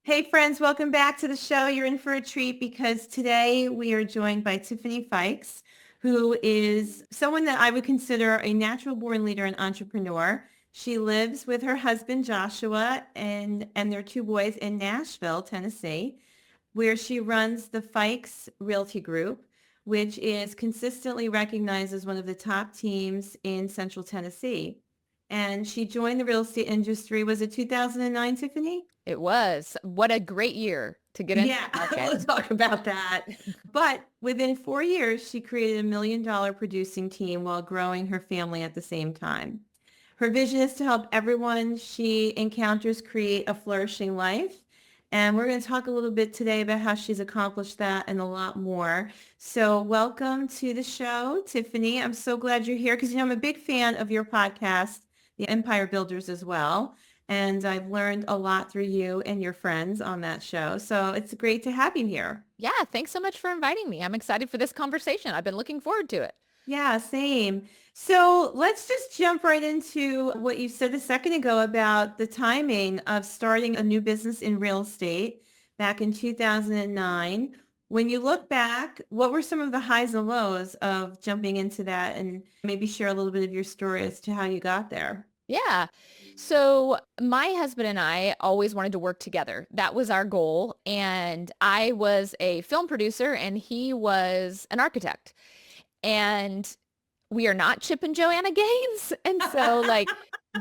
Hey friends, welcome back to the show. You're in for a treat because today we are joined by Tiffany Fykes, who is someone that I would consider a natural born leader and entrepreneur. She lives with her husband Joshua and their two boys in Nashville, Tennessee, where she runs the Fykes Realty Group, which is consistently recognized as one of the top teams in Central Tennessee. And she joined the real estate industry. Was it 2009, Tiffany? It was. What a great year to get into Yeah, the market. we'll talk about that. But within 4 years, she created $1 million producing team while growing her family at the same time. Her vision is to help everyone she encounters create a flourishing life. And we're going to talk a little bit today about how she's accomplished that and a lot more. So welcome to the show, Tiffany. I'm so glad you're here because, I'm a big fan of your podcast, The Empire Builders, as well. And I've learned a lot through you and your friends on that show. So it's great to have you here. Yeah, thanks so much for inviting me. I'm excited for this conversation. I've been looking forward to it. Yeah, same. So let's just jump right into what you said a second ago about the timing of starting a new business in real estate back in 2009. When you look back, what were some of the highs and lows of jumping into that and maybe share a little bit of your story as to how you got there? Yeah. So my husband and I always wanted to work together. That was our goal. And I was a film producer and he was an architect. And we are not Chip and Joanna Gaines. And so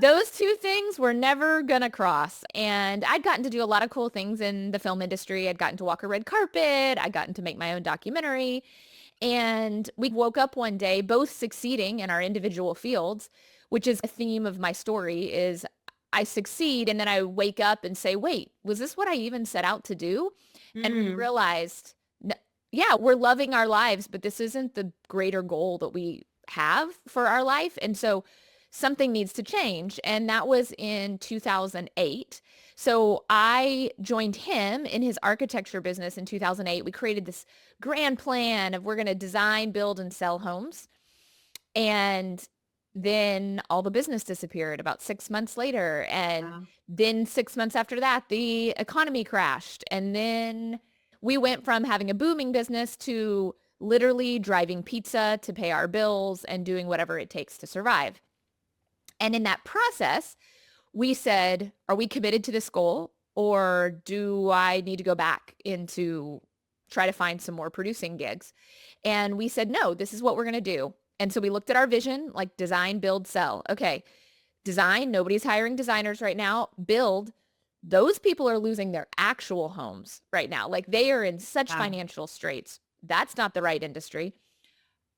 those two things were never gonna cross. And I'd gotten to do a lot of cool things in the film industry. I'd gotten to walk a red carpet. I'd gotten to make my own documentary. And we woke up one day both succeeding in our individual fields, which is a theme of my story is I succeed and then I wake up and say, wait, was this what I even set out to do? And we Mm. realized, yeah, we're loving our lives, but this isn't the greater goal that we have for our life. And so something needs to change. And that was in 2008. So I joined him in his architecture business in 2008. We created this grand plan of we're going to design, build, and sell homes. And then all the business disappeared about 6 months later. And Wow. then 6 months after that, the economy crashed. And then we went from having a booming business to literally driving pizza to pay our bills and doing whatever it takes to survive. And in that process, we said, are we committed to this goal or do I need to go back into try to find some more producing gigs? And we said, no, this is what we're going to do. And so we looked at our vision, like design, build, sell. Okay, design, nobody's hiring designers right now. Build, those people are losing their actual homes right now. Like they are in such Wow. financial straits. That's not the right industry.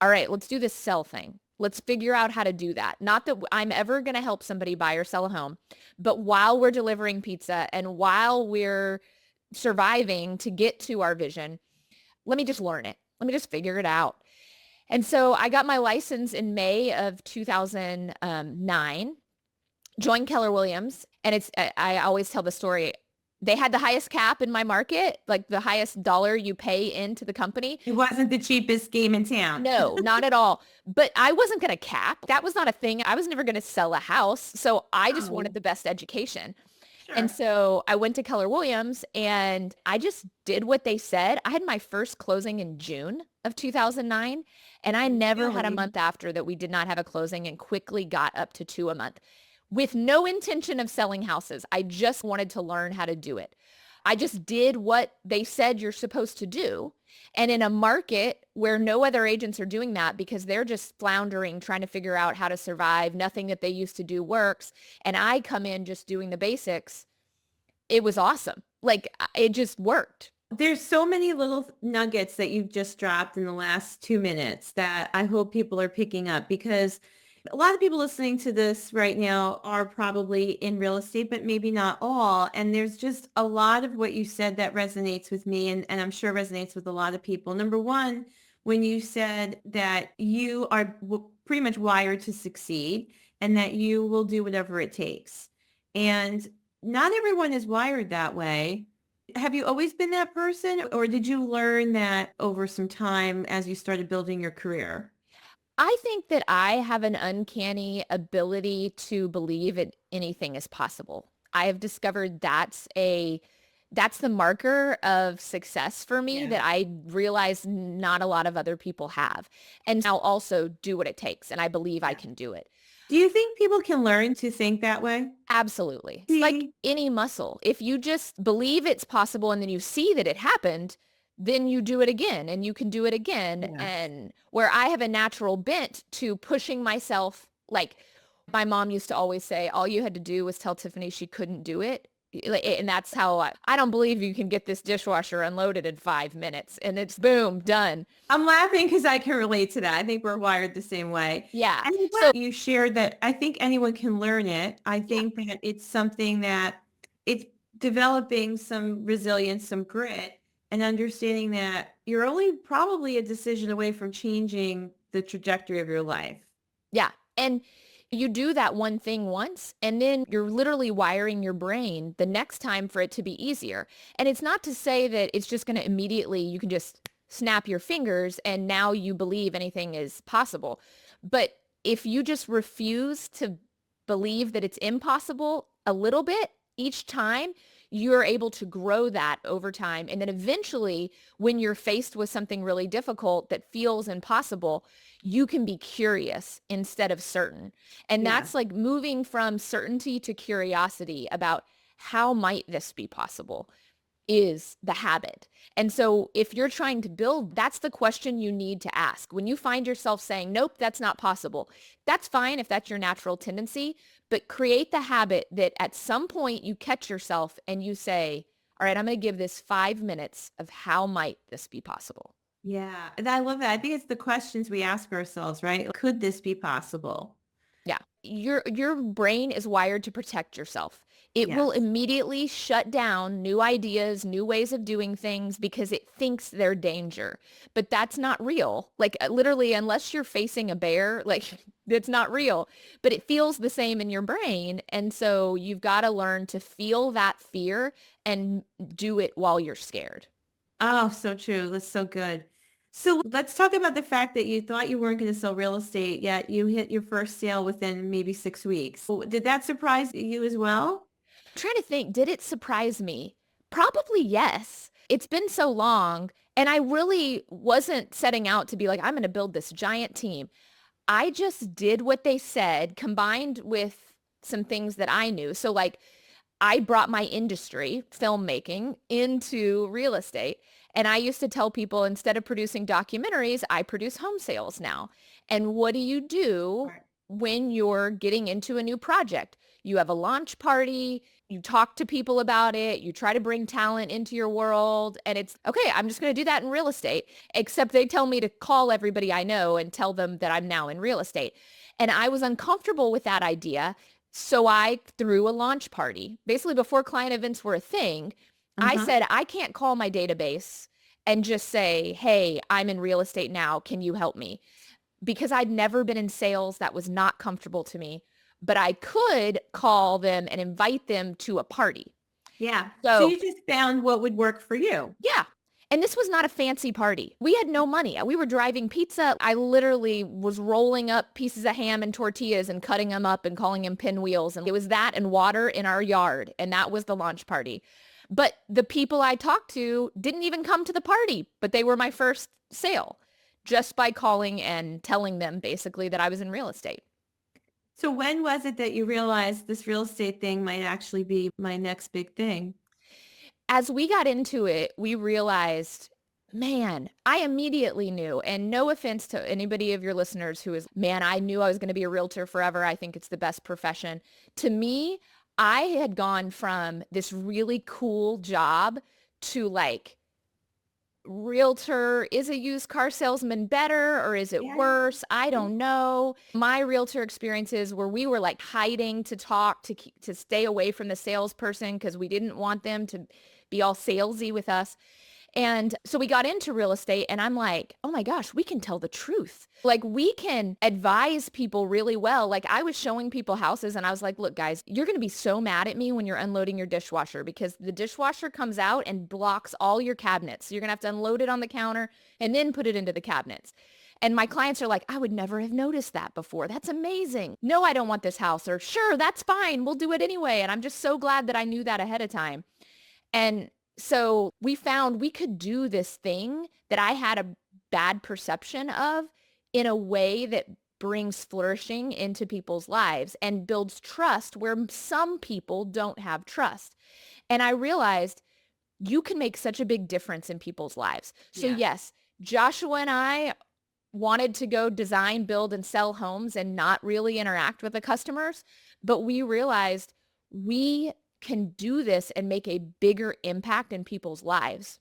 All right, let's do this sell thing. Let's figure out how to do that. Not that I'm ever going to help somebody buy or sell a home, but while we're delivering pizza and while we're surviving to get to our vision, let me just learn it. Let me just figure it out. And so I got my license in May of 2009, joined Keller Williams. And I always tell the story. They had the highest cap in my market, like the highest dollar you pay into the company. It wasn't the cheapest game in town. No, not at all. But I wasn't going to cap. That was not a thing. I was never going to sell a house. So I just Oh, wanted the best education. And sure. so I went to Keller Williams and I just did what they said. I had my first closing in June of 2009, and I never had a Really? month after that we did not have a closing and quickly got up to two a month with no intention of selling houses. I just wanted to learn how to do it. I just did what they said you're supposed to do. And in a market where no other agents are doing that because they're just floundering, trying to figure out how to survive, nothing that they used to do works. And I come in just doing the basics. It was awesome. Like it just worked. There's so many little nuggets that you've just dropped in the last 2 minutes that I hope people are picking up because a lot of people listening to this right now are probably in real estate, but maybe not all. And there's just a lot of what you said that resonates with me and I'm sure resonates with a lot of people. Number one, when you said that you are pretty much wired to succeed and that you will do whatever it takes. And not everyone is wired that way. Have you always been that person, or did you learn that over some time as you started building your career? I think that I have an uncanny ability to believe that anything is possible. I have discovered That's the marker of success for me Yeah. that I realize not a lot of other people have. And now also do what it takes. And I believe I Yeah. can do it. Do you think people can learn to think that way? Absolutely. It's like See? any muscle. If you just believe it's possible and then you see that it happened, then you do it again and you can do it again. Yes. And where I have a natural bent to pushing myself, like my mom used to always say, all you had to do was tell Tiffany she couldn't do it. And that's how I don't believe you can get this dishwasher unloaded in 5 minutes and it's boom, done. I'm laughing because I can relate to that. I think we're wired the same way. Yeah. And I'm So glad you shared that. I think anyone can learn it. I yeah, think that it's something that it's developing some resilience, some grit, and understanding that you're only probably a decision away from changing the trajectory of your life. yeah. And you do that one thing once, and then you're literally wiring your brain the next time for it to be easier. And it's not to say that it's just going to immediately, you can just snap your fingers and now you believe anything is possible. But if you just refuse to believe that it's impossible a little bit each time, you're able to grow that over time. And then eventually, when you're faced with something really difficult that feels impossible, you can be curious instead of certain. And Yeah. that's like moving from certainty to curiosity about how might this be possible is the habit. And so if you're trying to build, that's the question you need to ask. When you find yourself saying, nope, that's not possible, that's fine if that's your natural tendency, but create the habit that at some point you catch yourself and you say, all right, I'm going to give this 5 minutes of how might this be possible? Yeah. And I love that. I think it's the questions we ask ourselves, right? Could this be possible? Yeah. Your brain is wired to protect yourself. It will Yes. immediately shut down new ideas, new ways of doing things because it thinks they're danger. But that's not real. Like literally, unless you're facing a bear, like it's not real. But it feels the same in your brain. And so you've got to learn to feel that fear and do it while you're scared. Oh, so true. That's so good. So let's talk about the fact that you thought you weren't going to sell real estate, yet you hit your first sale within maybe 6 weeks. Did that surprise you as well? I'm trying to think, did it surprise me? Probably yes. It's been so long and I really wasn't setting out to be like, I'm going to build this giant team. I just did what they said combined with some things that I knew. So like I brought my industry, filmmaking, into real estate. And I used to tell people instead of producing documentaries, I produce home sales now. And what do you do Right. when you're getting into a new project? You have a launch party, you talk to people about it, you try to bring talent into your world. And it's, okay, I'm just going to do that in real estate, except they tell me to call everybody I know and tell them that I'm now in real estate. And I was uncomfortable with that idea. So I threw a launch party. Basically, before client events were a thing, I Uh-huh. said, I can't call my database and just say, hey, I'm in real estate now. Can you help me? Because I'd never been in sales. That was not comfortable to me. But I could call them and invite them to a party. Yeah. So So you just found what would work for you. yeah. And this was not a fancy party. We had no money. We were driving pizza. I literally was rolling up pieces of ham and tortillas and cutting them up and calling them pinwheels. And it was that and water in our yard. And that was the launch party. But the people I talked to didn't even come to the party, but they were my first sale just by calling and telling them basically that I was in real estate. So when was it that you realized this real estate thing might actually be my next big thing? As we got into it, we realized, man, I immediately knew, and no offense to anybody of your listeners who is, man, I knew I was going to be a realtor forever. I think it's the best profession. To me, I had gone from this really cool job to like, realtor, is a used car salesman better or is it Yeah. worse? I don't know. My realtor experiences where we were like hiding to talk to stay away from the salesperson because we didn't want them to be all salesy with us. And so we got into real estate and I'm like, oh my gosh, we can tell the truth. Like we can advise people really well. Like I was showing people houses and I was like, look guys, you're going to be so mad at me when you're unloading your dishwasher because the dishwasher comes out and blocks all your cabinets. So you're going to have to unload it on the counter and then put it into the cabinets. And my clients are like, I would never have noticed that before. That's amazing. No, I don't want this house. Or sure, that's fine. We'll do it anyway. And I'm just so glad that I knew that ahead of time. And So we found we could do this thing that I had a bad perception of in a way that brings flourishing into people's lives and builds trust where some people don't have trust. And I realized you can make such a big difference in people's lives. So Yeah. yes, Joshua and I wanted to go design, build, and sell homes and not really interact with the customers. But we realized we can do this and make a bigger impact in people's lives.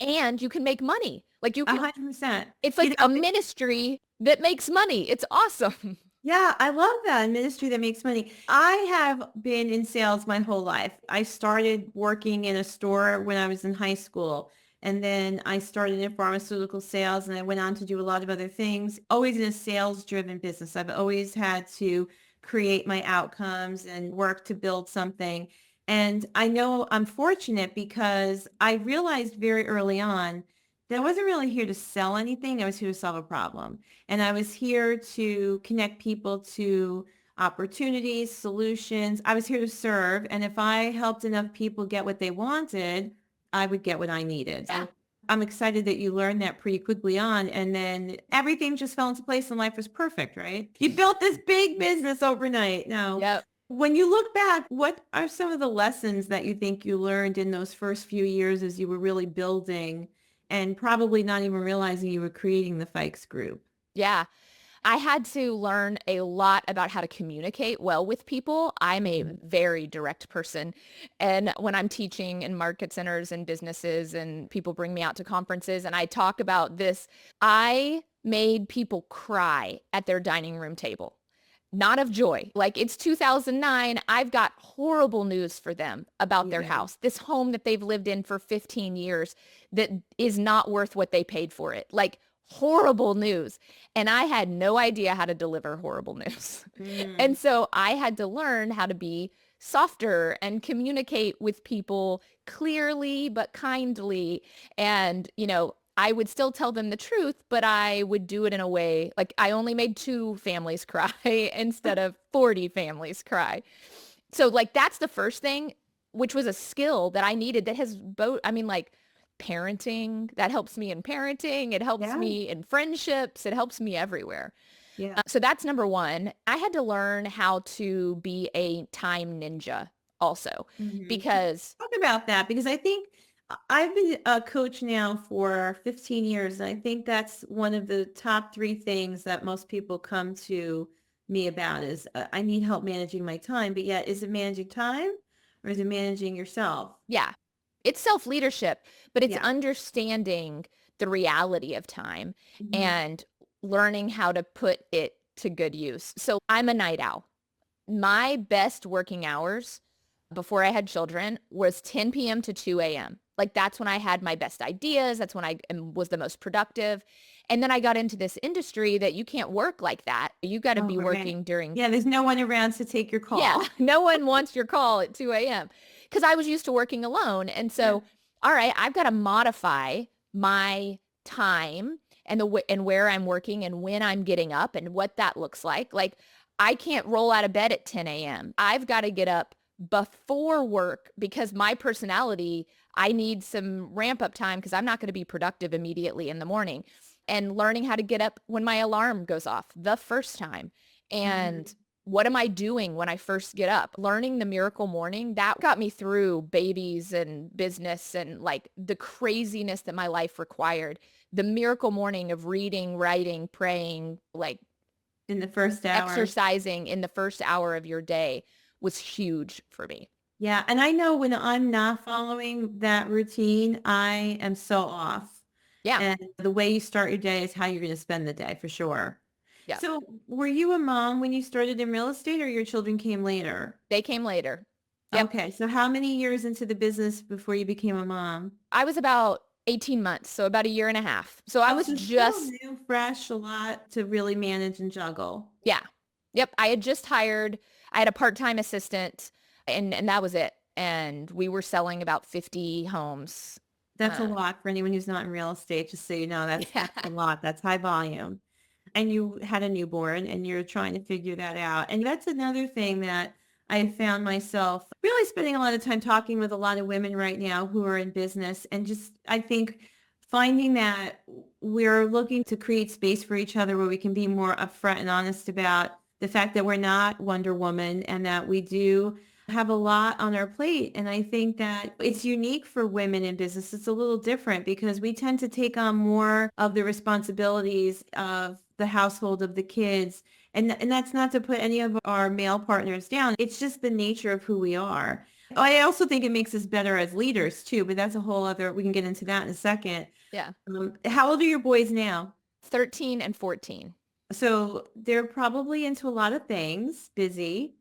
And you can make money. Like you can, 100%. it's You like a know, ministry that makes money. It's awesome. yeah, I love that. A ministry that makes money. I have been in sales my whole life. I started working in a store when I was in high school. And then I started in pharmaceutical sales and I went on to do a lot of other things, always in a sales driven business. I've always had to create my outcomes and work to build something. And I know I'm fortunate because I realized very early on that I wasn't really here to sell anything. I was here to solve a problem. And I was here to connect people to opportunities, solutions. I was here to serve. And if I helped enough people get what they wanted, I would get what I needed. Yeah. So I'm excited that you learned that pretty quickly on. And then everything just fell into place and life was perfect, right? You built this big business overnight. Now, Yep. when you look back, what are some of the lessons that you think you learned in those first few years as you were really building and probably not even realizing you were creating the Fykes group? Yeah. I had to learn a lot about how to communicate well with people. I'm a very direct person. And when I'm teaching in market centers and businesses and people bring me out to conferences and I talk about this, I made people cry at their dining room table. Not of joy. Like it's 2009. I've got horrible news for them about their Yeah. house, this home that they've lived in for 15 years that is not worth what they paid for it. Like horrible news. And I had no idea how to deliver horrible news. And Mm. so I had to learn how to be softer and communicate with people clearly but kindly. And, I would still tell them the truth, but I would do it in a way like I only made 2 families cry instead of 40 families cry. So like that's the first thing, which was a skill that I needed that has both, I mean, like parenting, that helps me in parenting. It helps Yeah. me in friendships. It helps me everywhere. Yeah. So that's number one. I had to learn how to be a time ninja also Mhm. because Talk about that because I think I've been a coach now for 15 years. And I think that's one of the top three things that most people come to me about is I need help managing my time. But yet, is it managing time or is it managing yourself? yeah, it's self-leadership, but it's Yeah. understanding the reality of time Mhm. and learning how to put it to good use. So I'm a night owl. My best working hours before I had children was 10 p.m. to 2 a.m. Like that's when I had my best ideas. That's when was the most productive. And then I got into this industry that you can't work like that. You got to Oh, be right. working during, Yeah, there's no one around to take your yeah, call. no one wants your call at 2 a.m. because I was used to working alone. And Yeah. so, all right, I've got to modify my time and and where I'm working and when I'm getting up and what that looks like. Like I can't roll out of bed at 10 a.m. I've got to get up before work because my personality, I need some ramp up time because I'm not going to be productive immediately in the morning. And learning how to get up when my alarm goes off the first time. And Mhm. what am I doing when I first get up? Learning the miracle morning, that got me through babies and business and like the craziness that my life required. The miracle morning of reading, writing, praying, like In the first hour. exercising in the first hour of your day was huge for me. Yeah, and I know when I'm not following that routine, I am so off. Yeah. And the way you start your day is how you're going to spend the day for sure. Yeah. So were you a mom when you started in real estate or your children came later? They came later. Yep. Okay, so how many years into the business before you became a mom? I was about 18 months, so about a year and a half. So I Oh, was so still just, new, fresh, a lot to really manage and juggle. yeah. Yep. I had a part-time assistant and that was it. And we were selling about 50 homes. That's a Uh, lot for anyone who's not in real estate, just so you know, that's yeah. that's a lot. That's high volume. And you had a newborn and you're trying to figure that out. And that's another thing that I found myself really spending a lot of time talking with a lot of women right now who are in business, and just, I think, finding that we're looking to create space for each other where we can be more upfront and honest about the fact that we're not Wonder Woman and that we do have a lot on our plate. And I think that it's unique for women in business. It's a little different because we tend to take on more of the responsibilities of the household, of the kids. And that's not to put any of our male partners down. It's just the nature of who we are. I also think it makes us better as leaders too, but that's a whole other, we can get into that in a second. Yeah. How old are your boys now? 13 and 14. So they're probably into a lot of things, busy.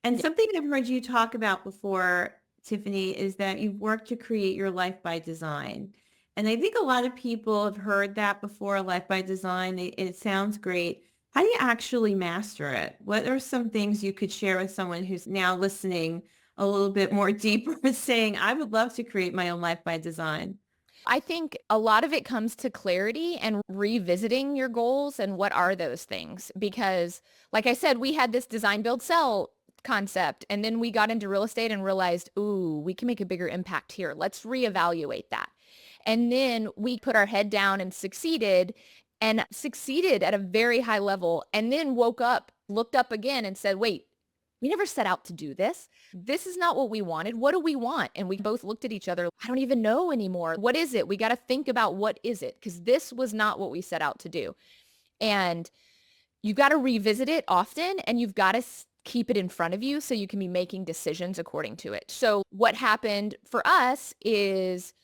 And Yeah. something I've heard you talk about before, Tiffany, is that you've worked to create your life by design. And I think a lot of people have heard that before, life by design. It sounds great. How do you actually master it? What are some things you could share with someone who's now listening a little bit more deeper, saying, I would love to create my own life by design? I think a lot of it comes to clarity and revisiting your goals and what are those things. Because like I said, we had this design, build, sell concept, and then we got into real estate and realized, ooh, we can make a bigger impact here. Let's reevaluate that. And then we put our head down and succeeded at a very high level, and then woke up, looked up again and said, wait, we never set out to do this. This is not what we wanted. What do we want? And we both looked at each other. I don't even know anymore. What is it? We got to think about what is it? Because this was not what we set out to do. And you got to revisit it often, and you've got to keep it in front of you so you can be making decisions according to it. So what happened for us is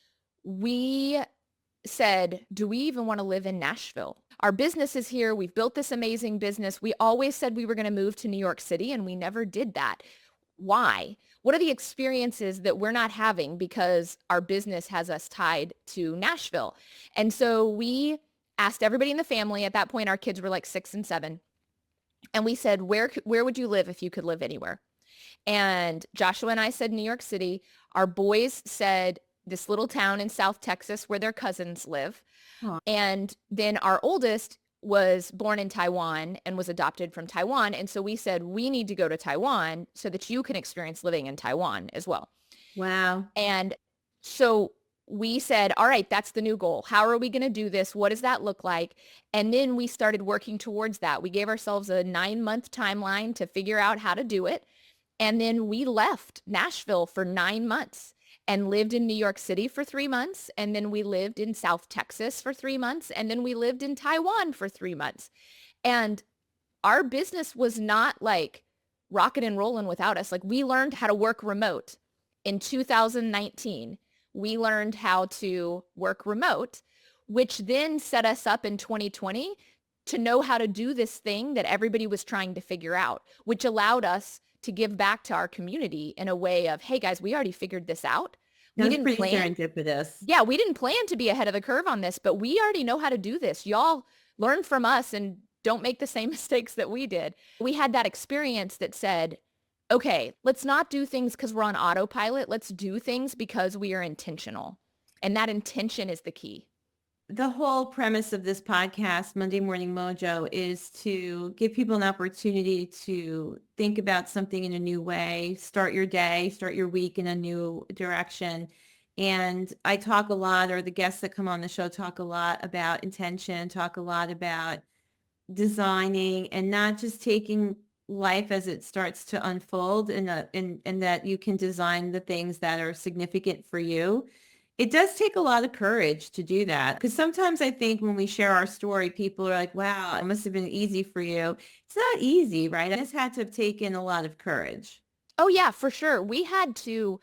we said, do we even want to live in Nashville? Our business is here. We've built this amazing business. We always said we were going to move to New York City, and we never did that. Why? What are the experiences that we're not having because our business has us tied to Nashville? And so we asked everybody in the family. At that point, our kids were like 6 and 7. And we said, where would you live if you could live anywhere? And Joshua and I said New York City. Our boys said this little town in South Texas where their cousins live. Oh, And then our oldest was born in Taiwan and was adopted from Taiwan. And so we said, we need to go to Taiwan so that you can experience living in Taiwan as well. wow. And so we said, all right, that's the new goal. How are we going to do this? What does that look like? And then we started working towards that. We gave ourselves a 9-month timeline to figure out how to do it. And then we left Nashville for 9 months and lived in New York City for 3 months. And then we lived in South Texas for 3 months. And then we lived in Taiwan for 3 months. And our business was not like rocking and rolling without us. Like, we learned how to work remote in 2019. We learned how to work remote, which then set us up in 2020 to know how to do this thing that everybody was trying to figure out, which allowed us to give back to our community in a way of, hey guys, we already figured this out. We That's didn't pretty plan. serendipitous. Yeah, we didn't plan to be ahead of the curve on this, but we already know how to do this. Y'all learn from us and don't make the same mistakes that we did. We had that experience that said, okay, let's not do things because we're on autopilot. Let's do things because we are intentional. And that intention is the key. The whole premise of this podcast, Monday Morning Mojo, is to give people an opportunity to think about something in a new way, start your day, start your week in a new direction. And I talk a lot, or the guests that come on the show talk a lot about intention, talk a lot about designing, and not just taking life as it starts to unfold, and that you can design the things that are significant for you. It does take a lot of courage to do that, because sometimes I think when we share our story, people are like, wow, it must have been easy for you. It's not easy, right? I just had to have taken a lot of courage. Oh yeah, for sure. We had to,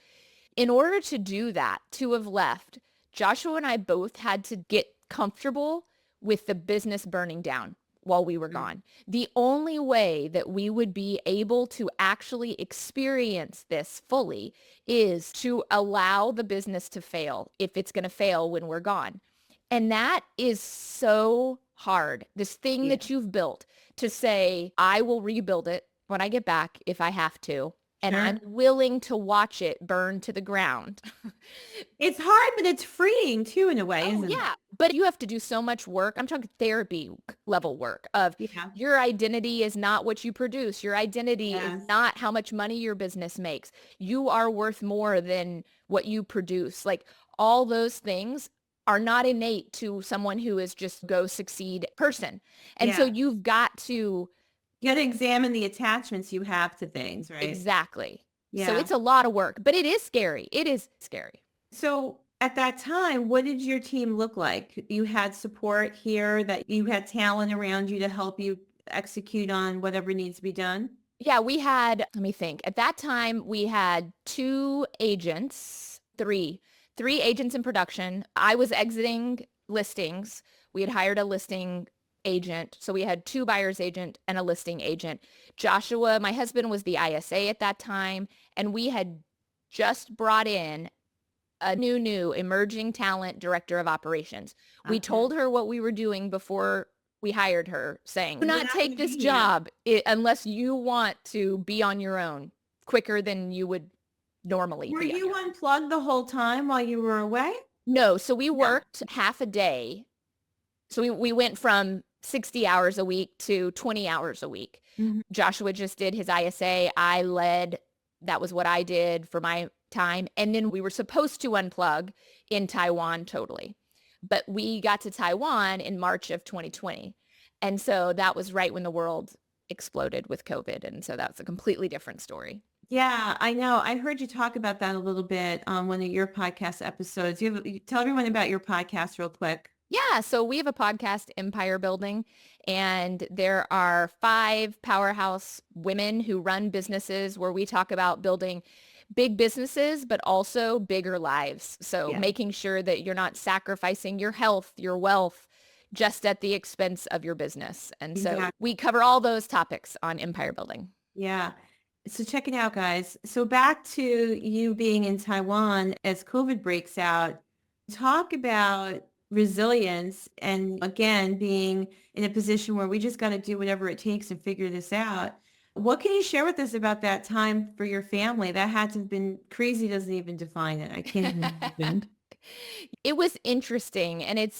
in order to do that, to have left, Joshua and I both had to get comfortable with the business burning down while we were gone. The only way that we would be able to actually experience this fully is to allow the business to fail if it's going to fail when we're gone. And that is so hard. This thing Yeah. that you've built, to say, I will rebuild it when I get back if I have to. And Sure. I'm willing to watch it burn to the ground. It's hard, but it's freeing too, in a way, Oh isn't it? yeah. But you have to do so much work. I'm talking therapy level work of Yeah. your identity is not what you produce. Your identity is Yes. not how much money your business makes. You are worth more than what you produce. Like all those things are not innate to someone who is just go succeed person. And so Yeah. you've got to You got to examine the attachments you have to things, right? exactly. So Yeah. it's a lot of work, but it is scary. It is scary. So at that time, what did your team look like? You had support here, that you had talent around you to help you execute on whatever needs to be done? Yeah, we had, let me think. At that time, we had three agents in production. I was exiting listings. We had hired a listing agent. So we had two buyer's agent and a listing agent. Joshua, my husband, was the ISA at that time. And we had just brought in a new emerging talent director of operations. We Okay. told her what we were doing before we hired her, saying, do We're not not going take to this be here. job unless you want to be on your own quicker than you would normally Were be on you your own. unplugged the whole time while you were away? No, so we No. worked half a day. So we went from 60 hours a week to 20 hours a week. Mhm. Joshua just did his ISA. I led, that was what I did for my time. And then we were supposed to unplug in Taiwan totally. But we got to Taiwan in March of 2020. And so that was right when the world exploded with COVID. And so that's a completely different story. Yeah, I know. I heard you talk about that a little bit on one of your podcast episodes. You tell everyone about your podcast real quick. Yeah, so we have a podcast, Empire Building, and there are 5 powerhouse women who run businesses where we talk about building big businesses, but also bigger lives. So Yeah, making sure that you're not sacrificing your health, your wealth, just at the expense of your business. And so exactly. we cover all those topics on Empire Building. Yeah. So check it out, guys. So back to you being in Taiwan as COVID breaks out, talk about resilience and again, being in a position where we just got to do whatever it takes and figure this out. What can you share with us about that time for your family? That had to have been crazy, doesn't even define it. I can't even imagine. It was interesting and it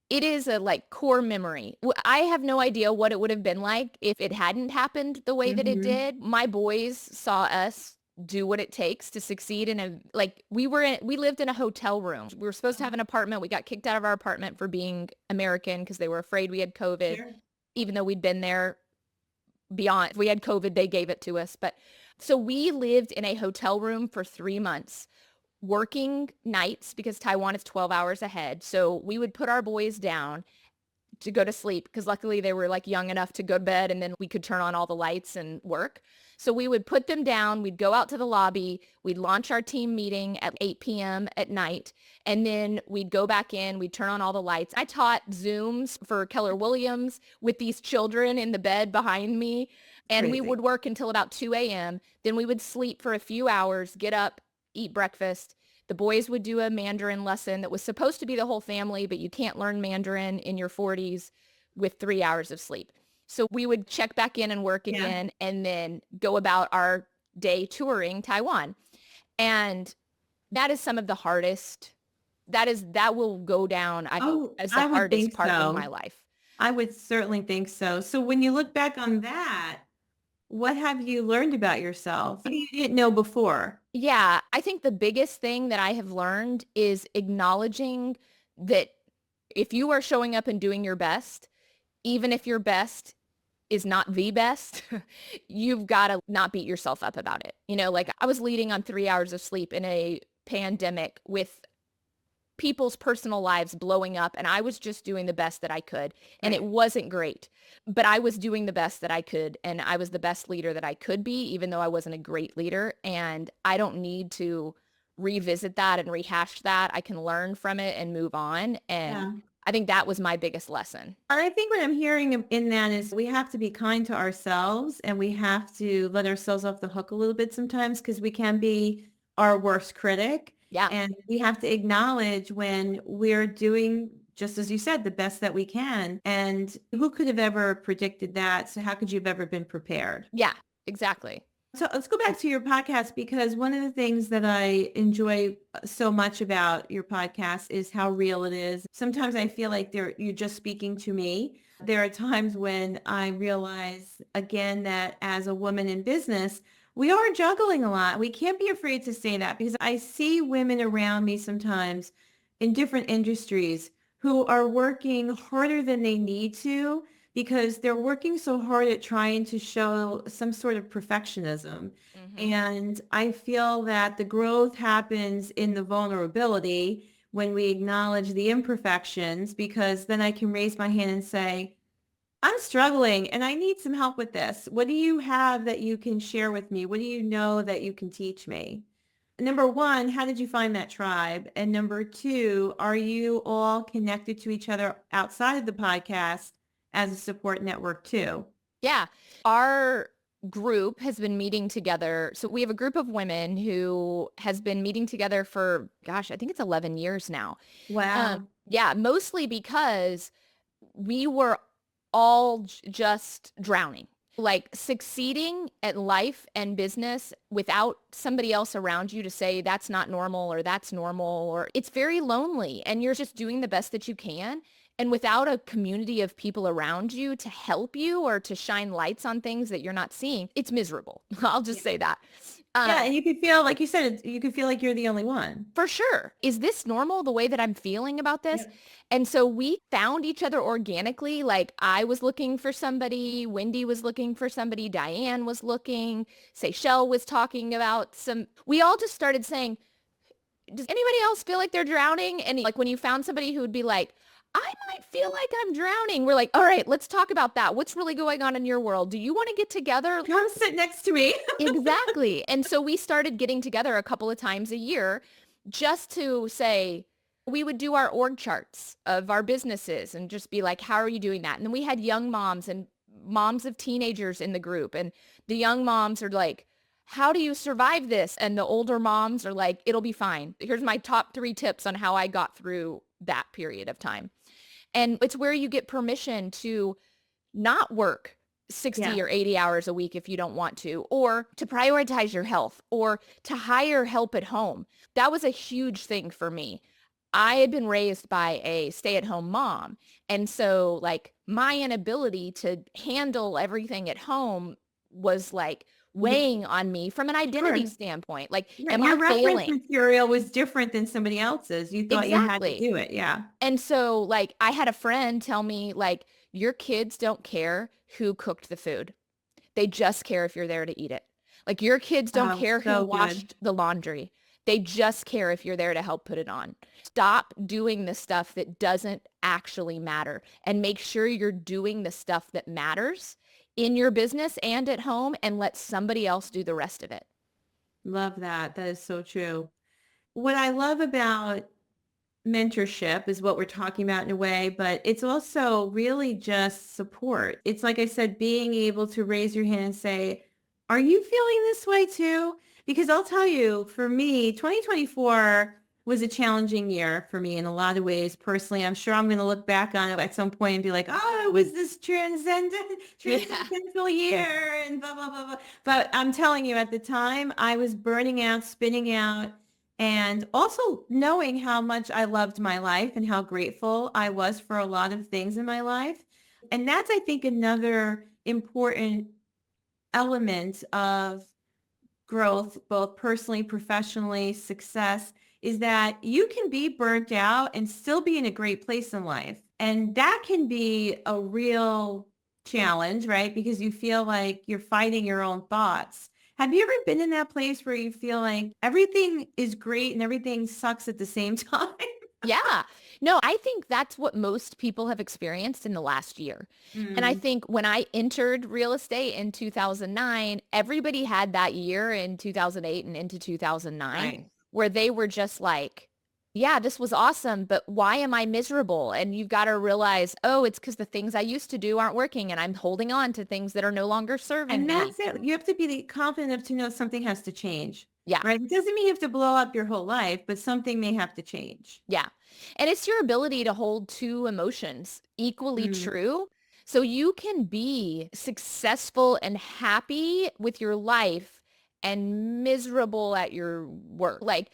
is a like core memory. I have no idea what it would have been like if it hadn't happened the way that it Hmm. did. My boys saw us do what it takes to succeed in a like we lived in a hotel room. We were supposed to have an apartment. We got kicked out of our apartment for being American because they were afraid we had COVID, Sure. even though we'd been there beyond. If we had COVID, they gave it to us. But so we lived in a hotel room for 3 months working nights because Taiwan is 12 hours ahead. So we would put our boys down to go to sleep because luckily they were like young enough to go to bed and then we could turn on all the lights and work. So we would put them down, we'd go out to the lobby, we'd launch our team meeting at 8 p.m. at night, and then we'd go back in, we'd turn on all the lights. I taught Zooms for Keller Williams with these children in the bed behind me, and we Crazy. would work until about 2 a.m. Then we would sleep for a few hours, get up, eat breakfast. The boys would do a Mandarin lesson that was supposed to be the whole family, but you can't learn Mandarin in your 40s with 3 hours of sleep. So we would check back in and work Yeah. again and then go about our day touring Taiwan. And that is some of the hardest, that will go down, I hope, Oh, as the I would hardest think part of my so. life. I would certainly think so. So when you look back on that, what have you learned about yourself that you didn't know before? Yeah, I think the biggest thing that I have learned is acknowledging that if you are showing up and doing your best, even if your best is not the best, you've got to not beat yourself up about it. You know, like I was leading on 3 hours of sleep in a pandemic with people's personal lives blowing up and I was just doing the best that I could and it Right. wasn't great, but I was doing the best that I could and I was the best leader that I could be even though I wasn't a great leader and I don't need to revisit that and rehash that. I can learn from it and move on and Yeah. I think that was my biggest lesson. And I think what I'm hearing in that is we have to be kind to ourselves and we have to let ourselves off the hook a little bit sometimes because we can be our worst critic. Yeah. And we have to acknowledge when we're doing, just as you said, the best that we can. And who could have ever predicted that? So how could you have ever been prepared? Yeah, exactly. So let's go back to your podcast, because one of the things that I enjoy so much about your podcast is how real it is. Sometimes I feel like you're just speaking to me. There are times when I realize again that as a woman in business, we are juggling a lot. We can't be afraid to say that, because I see women around me sometimes in different industries who are working harder than they need to, because they're working so hard at trying to show some sort of perfectionism. Hmm. And I feel that the growth happens in the vulnerability when we acknowledge the imperfections, because then I can raise my hand and say, I'm struggling and I need some help with this. What do you have that you can share with me? What do you know that you can teach me? Number one, how did you find that tribe? And number two, are you all connected to each other outside of the podcast as a support network too? Yeah. Our group has been meeting together. So we have a group of women who has been meeting together for, gosh, I think it's 11 years now. Wow. Yeah, mostly because we were all just drowning. Like succeeding at life and business without somebody else around you to say that's not normal or that's normal, or it's very lonely and you're just doing the best that you can. And without a community of people around you to help you or to shine lights on things that you're not seeing, it's miserable. I'll just say that. Yeah, Um, and you could feel, like you said, you could feel like you're the only one. For sure. Is this normal the way that I'm feeling about this? Yep. And so we found each other organically. Like I was looking for somebody, Wendy was looking for somebody, Diane was looking, Seychelle was talking about we all just started saying, does anybody else feel like they're drowning? And like when you found somebody who would be like, I might feel like I'm drowning. We're like, all right, let's talk about that. What's really going on in your world? Do you want to get together? Come sit next to me. Exactly. And so we started getting together a couple of times a year just to say, we would do our org charts of our businesses and just be like, how are you doing that? And then we had young moms and moms of teenagers in the group. And the young moms are like, how do you survive this? And the older moms are like, it'll be fine. Here's my top 3 tips on how I got through that period of time. And it's where you get permission to not work 60 Yeah. or 80 hours a week if you don't want to, or to prioritize your health, or to hire help at home. That was a huge thing for me. I had been raised by a stay-at-home mom. And so like my inability to handle everything at home was like You, weighing on me from an identity sure. standpoint. Like, Right. am Your I reference failing? material was different than somebody else's. You thought you had to Exactly. do it. Yeah. And so like I had a friend tell me like, your kids don't care who cooked the food. They just care if you're there to eat it. Like your kids don't Oh, care who so good. washed the laundry. They just care if you're there to help put it on. Stop doing the stuff that doesn't actually matter and make sure you're doing the stuff that matters in your business and at home, and let somebody else do the rest of it. Love that. That is so true. What I love about mentorship is what we're talking about in a way, but it's also really just support. It's like I said, being able to raise your hand and say, are you feeling this way too? Because I'll tell you, for me, 2024 was a challenging year for me in a lot of ways. Personally, I'm sure I'm going to look back on it at some point and be like, oh, it was this Yeah. transcendental year and blah, blah, blah, blah. But I'm telling you, at the time, I was burning out, spinning out, and also knowing how much I loved my life and how grateful I was for a lot of things in my life. And that's, I think, another important element of growth, both personally, professionally, success, is that you can be burnt out and still be in a great place in life. And that can be a real challenge, right? Because you feel like you're fighting your own thoughts. Have you ever been in that place where you feel like everything is great and everything sucks at the same time? Yeah. No, I think that's what most people have experienced in the last year. And I Mm, think when I entered real estate in 2009, everybody had that year in 2008 and into 2009 right. where they were just like, yeah, this was awesome, but why am I miserable? And you've got to realize, oh, it's because the things I used to do aren't working and I'm holding on to things that are no longer serving And me. that's it. You have to be confident enough to know something has to change, Yeah. right? It doesn't mean you have to blow up your whole life, but something may have to change. Yeah. And it's your ability to hold two emotions equally Mm, true. So you can be successful and happy with your life and miserable at your work. Like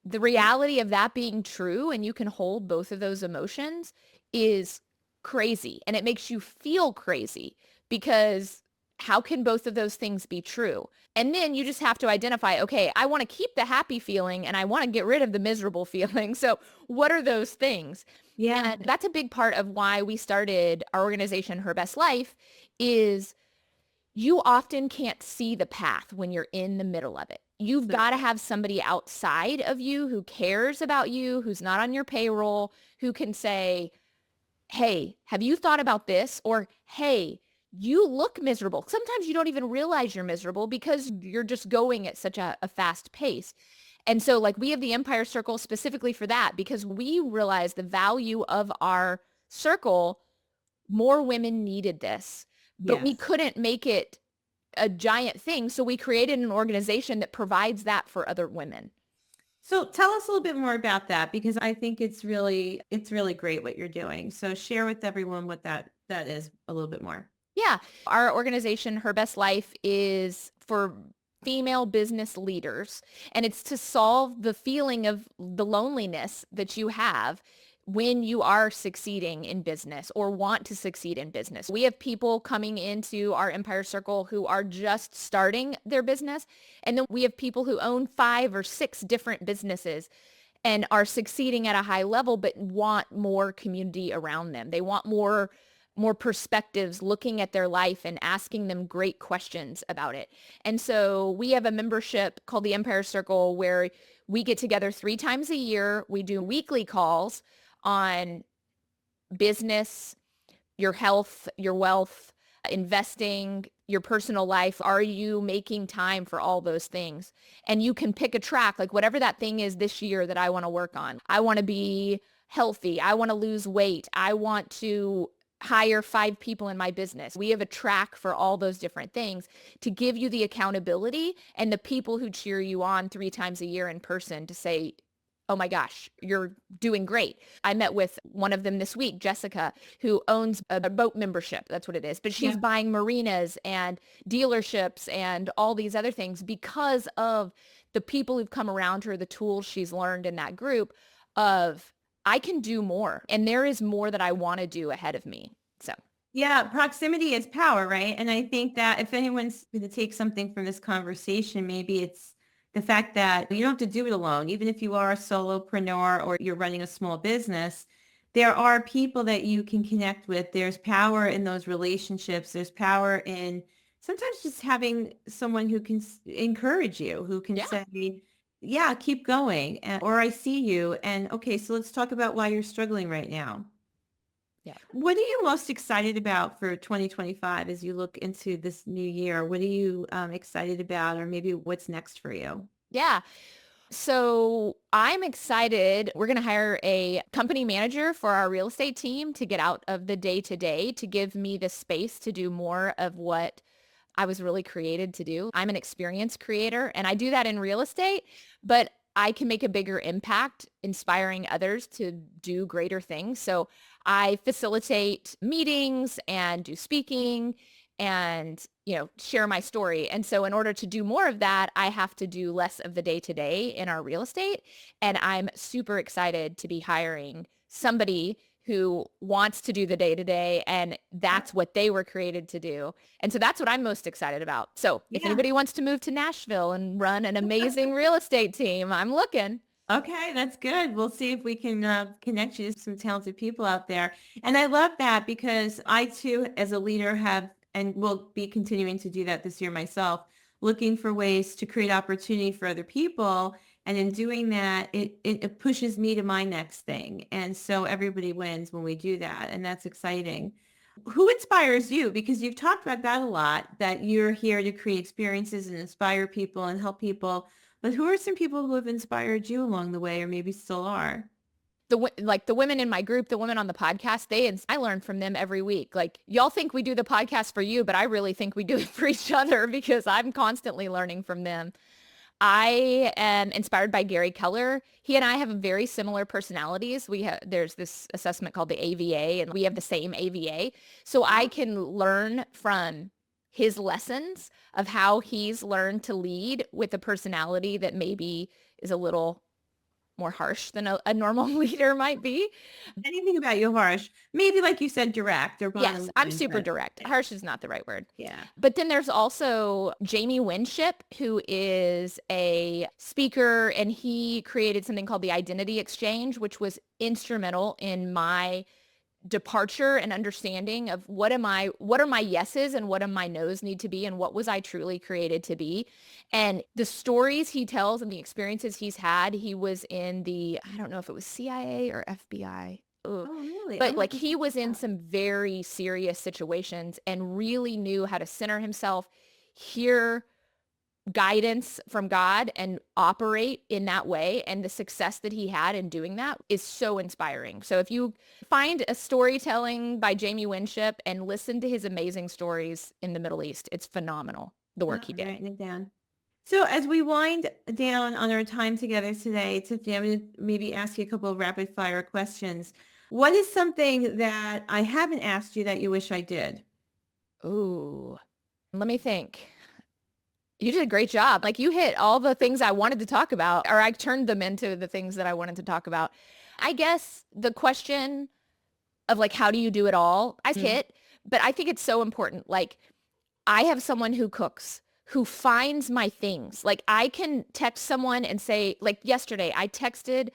the reality of that being true and you can hold both of those emotions is crazy. And it makes you feel crazy because how can both of those things be true? And then you just have to identify, okay, I want to keep the happy feeling and I want to get rid of the miserable feeling. So what are those things? Yeah. And that's a big part of why we started our organization, Her Best Life, is you often can't see the path when you're in the middle of it. You've got to have somebody outside of you who cares about you, who's not on your payroll, who can say, hey, have you thought about this? Or, hey, you look miserable. Sometimes you don't even realize you're miserable because you're just going at such a fast pace. And so like we have the Empire Circle specifically for that because we realize the value of our circle. More women needed this, but we Yes. couldn't make it a giant thing. So we created an organization that provides that for other women. So tell us a little bit more about that because I think it's really great what you're doing. So share with everyone what that is a little bit more. Yeah. Our organization, Her Best Life, is for female business leaders. And it's to solve the feeling of the loneliness that you have when you are succeeding in business or want to succeed in business. We have people coming into our Empire Circle who are just starting their business. And then we have people who own 5 or 6 different businesses and are succeeding at a high level, but want more community around them. They want more perspectives looking at their life and asking them great questions about it. And so we have a membership called the Empire Circle where we get together 3 times a year. We do weekly calls on business, your health, your wealth, investing, your personal life. Are you making time for all those things? And you can pick a track, like whatever that thing is this year that I want to work on. I want to be healthy. I want to lose weight. I want to hire 5 people in my business. We have a track for all those different things to give you the accountability and the people who cheer you on 3 times a year in person to say, oh my gosh, you're doing great. I met with one of them this week, Jessica, who owns a boat membership. That's what it is. But she's Yeah. buying marinas and dealerships and all these other things because of the people who've come around her, the tools she's learned in that group of I can do more. And there is more that I want to do ahead of me. So Yeah, proximity is power, right? And I think that if anyone's going to take something from this conversation, maybe it's the fact that you don't have to do it alone. Even if you are a solopreneur or you're running a small business, there are people that you can connect with. There's power in those relationships. There's power in sometimes just having someone who can encourage you, who can yeah. say, yeah, keep going. And, or I see you. And okay, so let's talk about why you're struggling right now. Yeah. What are you most excited about for 2025 as you look into this new year? What are you excited about or maybe what's next for you? Yeah. So I'm excited. We're going to hire a company manager for our real estate team to get out of the day to day to give me the space to do more of what I was really created to do. I'm an experience creator and I do that in real estate, but I can make a bigger impact inspiring others to do greater things. So I facilitate meetings and do speaking and, share my story. And so in order to do more of that, I have to do less of the day to day in our real estate. And I'm super excited to be hiring somebody who wants to do the day to day and that's what they were created to do. And so that's what I'm most excited about. So if Yeah. anybody wants to move to Nashville and run an amazing real estate team, I'm looking. Okay, that's good. We'll see if we can connect you to some talented people out there. And I love that because I too, as a leader, have and will be continuing to do that this year myself, looking for ways to create opportunity for other people. And in doing that, it pushes me to my next thing. And so everybody wins when we do that. And that's exciting. Who inspires you? Because you've talked about that a lot, that you're here to create experiences and inspire people and help people. But who are some people who have inspired you along the way or maybe still are? The women in my group, the women on the podcast, I learn from them every week. Like y'all think we do the podcast for you, but I really think we do it for each other because I'm constantly learning from them. I am inspired by Gary Keller. He and I have very similar personalities. There's this assessment called the AVA and we have the same AVA. So I can learn from his lessons of how he's learned to lead with a personality that maybe is a little more harsh than a normal leader might be. Anything about you harsh? Maybe like you said, direct or Yes, bottom I'm line, super but direct. yeah. Harsh is not the right word. Yeah. But then there's also Jamie Winship, who is a speaker, and he created something called the Identity Exchange, which was instrumental in my departure and understanding of what are my yeses and what am my nos need to be and what was I truly created to be. And the stories he tells and the experiences he's had, he was in I don't know if it was CIA or FBI. Ugh. Oh, really? I'm But gonna like have to he check was this in out. some very serious situations and really knew how to center himself, hear guidance from God and operate in that way. And the success that he had in doing that is so inspiring. So if you find a storytelling by Jamie Winship and listen to his amazing stories in the Middle East, it's phenomenal, the Oh, work he I'm did. writing it down. So as we wind down on our time together today, Tiffany, I'm going to maybe ask you a couple of rapid fire questions. What is something that I haven't asked you that you wish I did? Ooh, let me think. You did a great job. Like you hit all the things I wanted to talk about, or I turned them into the things that I wanted to talk about. I guess the question of like, how do you do it all? I Mm. hit, but I think it's so important. Like I have someone who cooks, who finds my things. Like I can text someone and say, like yesterday, I texted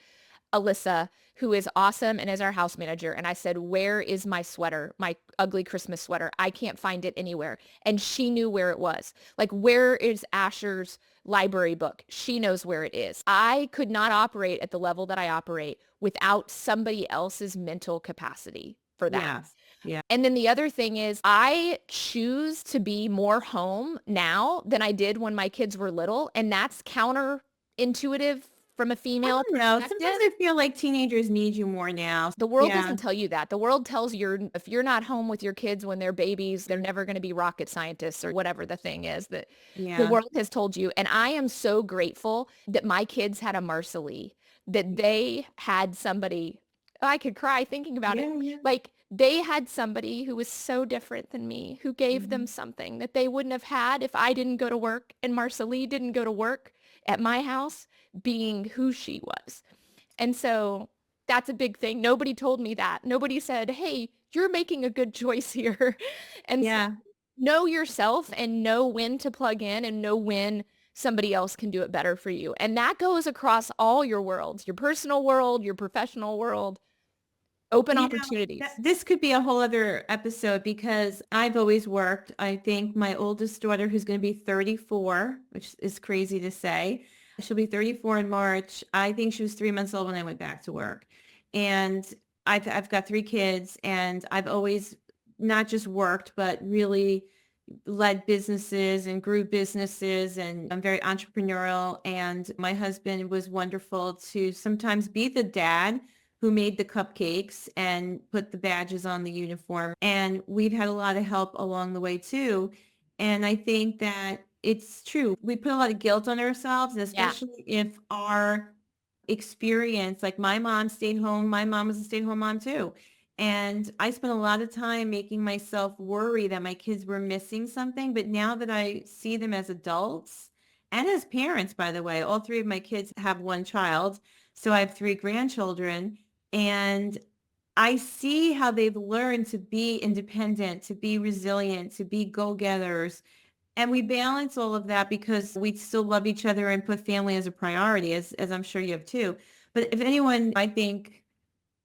Alyssa, who is awesome and is our house manager. And I said, where is my sweater, my ugly Christmas sweater? I can't find it anywhere. And she knew where it was. Like, where is Asher's library book? She knows where it is. I could not operate at the level that I operate without somebody else's mental capacity for that. Yes. Yeah. And then the other thing is I choose to be more home now than I did when my kids were little. And that's counterintuitive from a I female don't know. perspective. Sometimes I feel like teenagers need you more now. The world Yeah. doesn't tell you that. The world tells you if you're not home with your kids when they're babies, they're never going to be rocket scientists or whatever the thing is that the Yeah. world has told you. And I am so grateful that my kids had a Marcelie, that they had somebody, I could cry thinking about it. Yeah. Yeah. Like they had somebody who was so different than me, who gave them Mhm. something that they wouldn't have had if I didn't go to work and Marcelie didn't go to work at my house being who she was. And so that's a big thing. Nobody told me that. Nobody said, hey, you're making a good choice here. And so Yeah. know yourself and know when to plug in and know when somebody else can do it better for you. And that goes across all your worlds, your personal world, your professional world, open You know, opportunities. this could be a whole other episode because I've always worked. I think my oldest daughter, who's going to be 34, which is crazy to say, she'll be 34 in March. I think she was 3 months old when I went back to work. And I've got three kids and I've always not just worked, but really led businesses and grew businesses, and I'm very entrepreneurial, and my husband was wonderful to sometimes be the dad who made the cupcakes and put the badges on the uniform. And we've had a lot of help along the way too. And I think that it's true. We put a lot of guilt on ourselves, and Yeah. especially if our experience, like my mom stayed home, my mom was a stay-at-home mom too. And I spent a lot of time making myself worry that my kids were missing something. But now that I see them as adults and as parents, by the way, all three of my kids have one child. So I have three grandchildren. And I see how they've learned to be independent, to be resilient, to be go-getters. And we balance all of that because we still love each other and put family as a priority, as I'm sure you have too. But if anyone, I think,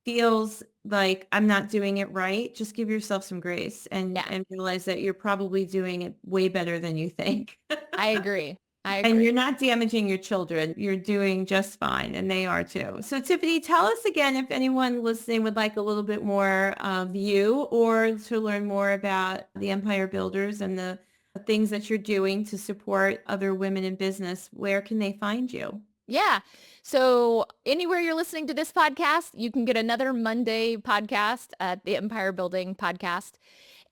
feels like I'm not doing it right, just give yourself some grace and Yeah. realize that you're probably doing it way better than you think. I agree. I And agree. you're not damaging your children. You're doing just fine, and they are too. So Tiffany, tell us again if anyone listening would like a little bit more of you or to learn more about the Empire Builders and the things that you're doing to support other women in business, where can they find you? Yeah. So anywhere you're listening to this podcast, you can get another Monday podcast at the Empire Building podcast.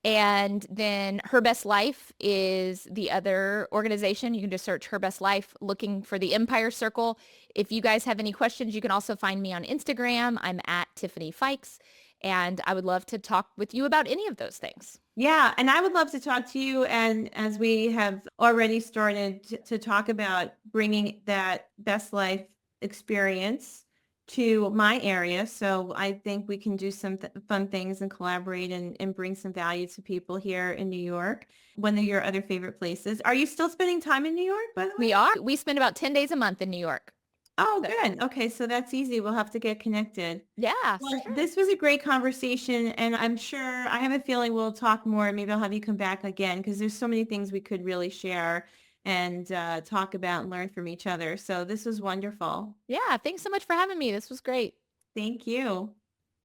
And then Her Best Life is the other organization. You can just search Her Best Life looking for the Empire Circle. If you guys have any questions, you can also find me on Instagram. I'm at Tiffany Fykes. And I would love to talk with you about any of those things. Yeah, and I would love to talk to you. And as we have already started to talk about bringing that best life experience to my area. So I think we can do some fun things and collaborate and bring some value to people here in New York. One of your other favorite places. Are you still spending time in New York, by the way? We are. We spend about 10 days a month in New York. Oh, So, good. Okay, so that's easy. We'll have to get connected. yeah, for Well, sure. this was a great conversation, and I'm sure I have a feeling we'll talk more. Maybe I'll have you come back again because there's so many things we could really share and talk about and learn from each other. So this was wonderful. Yeah, thanks so much for having me. This was great. Thank you.